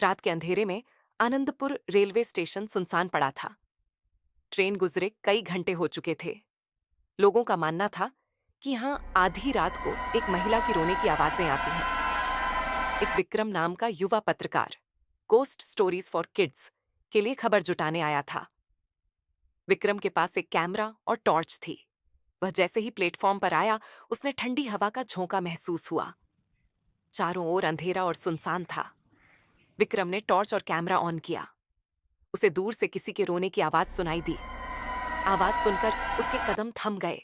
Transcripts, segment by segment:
रात के अंधेरे में आनंदपुर रेलवे स्टेशन सुनसान पड़ा था। ट्रेन गुजरे कई घंटे हो चुके थे। लोगों का मानना था कि यहाँ आधी रात को एक महिला की रोने की आवाजें आती हैं। एक विक्रम नाम का युवा पत्रकार गोस्ट स्टोरीज फॉर किड्स के लिए खबर जुटाने आया था। विक्रम के पास एक कैमरा और टॉर्च थी। वह जैसे ही प्लेटफॉर्म पर आया, उसने ठंडी हवा का झोंका महसूस हुआ। चारों ओर अंधेरा और सुनसान था। विक्रम ने टॉर्च और कैमरा ऑन किया। उसे दूर से किसी के रोने की आवाज सुनाई दी। आवाज सुनकर उसके कदम थम गए।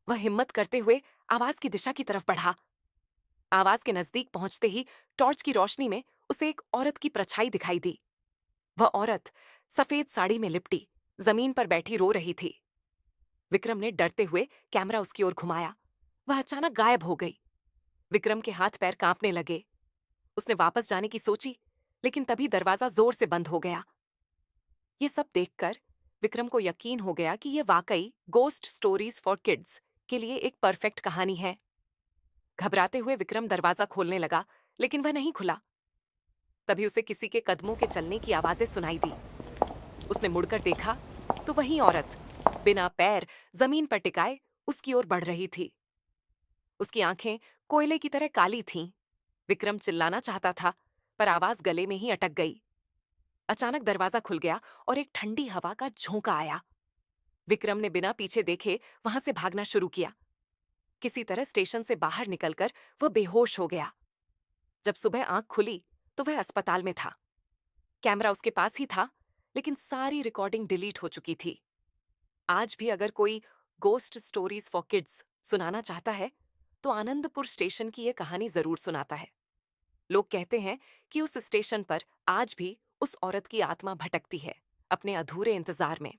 वह हिम्मत करते हुए आवाज की दिशा की तरफ बढ़ा। आवाज के नजदीक पहुंचते ही टॉर्च की रोशनी में उसे एक औरत की परछाई दिखाई दी। वह औरत सफेद साड़ी में लिपटी जमीन पर बैठी रो रही थी। विक्रम ने डरते हुए कैमरा उसकी ओर घुमाया। वह अचानक गायब हो गई। विक्रम के हाथ पैर कांपने लगे। उसने वापस जाने की सोची, लेकिन तभी दरवाजा जोर से बंद हो गया। ये सब देखकर विक्रम को यकीन हो गया कि यह वाकई गोस्ट स्टोरीज फॉर किड्स के लिए एक परफेक्ट कहानी है। घबराते हुए विक्रम दरवाजा खोलने लगा, लेकिन वह नहीं खुला। तभी उसे किसी के कदमों के चलने की आवाजें सुनाई दी। उसने मुड़कर देखा तो वही औरत बिना पैर जमीन पर टिकाए उसकी ओर बढ़ रही थी। उसकी आंखें कोयले की तरह काली थीं। विक्रम चिल्लाना चाहता था, पर आवाज गले में ही अटक गई। अचानक दरवाजा खुल गया और एक ठंडी हवा का झोंका आया। विक्रम ने बिना पीछे देखे वहां से भागना शुरू किया। किसी तरह स्टेशन से बाहर निकलकर वह बेहोश हो गया। जब सुबह आंख खुली तो वह अस्पताल में था। कैमरा उसके पास ही था, लेकिन सारी रिकॉर्डिंग डिलीट हो चुकी थी। आज भी अगर कोई गोस्ट स्टोरीज फॉर किड्स सुनाना चाहता है, तो आनंदपुर स्टेशन की यह कहानी जरूर सुनाता है। लोग कहते हैं कि उस स्टेशन पर आज भी उस औरत की आत्मा भटकती है, अपने अधूरे इंतजार में।